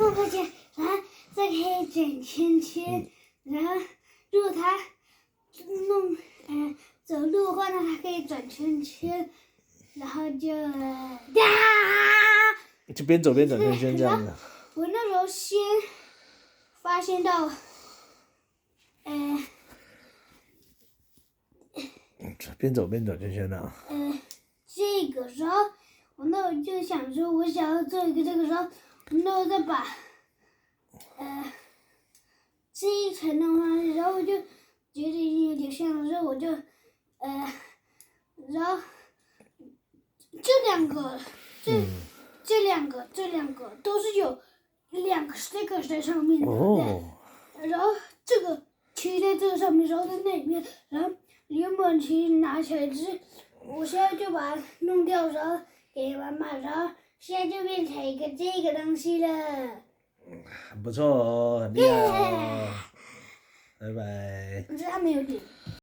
放回去，然后再可以转圈圈，然后如果它弄走路的话呢，它可以转圈圈，然后就边走边转圈圈这样子。我那时候先发现到，边走边转圈圈的。这个时候，我就想说，我想要做一个这个时候，那我再把，这一层的话，然后我就觉得已经有点像了，然后我就，然后这两个都是有2个 sticker 在上面的，哦。然后这个贴在这个上面，然后在那边，然后原本其实拿起来只是，我现在就把它弄掉，然后给妈妈，然后现在就变成一个这个东西了。很不错哦，很厉害哦。拜拜。可是它没有点。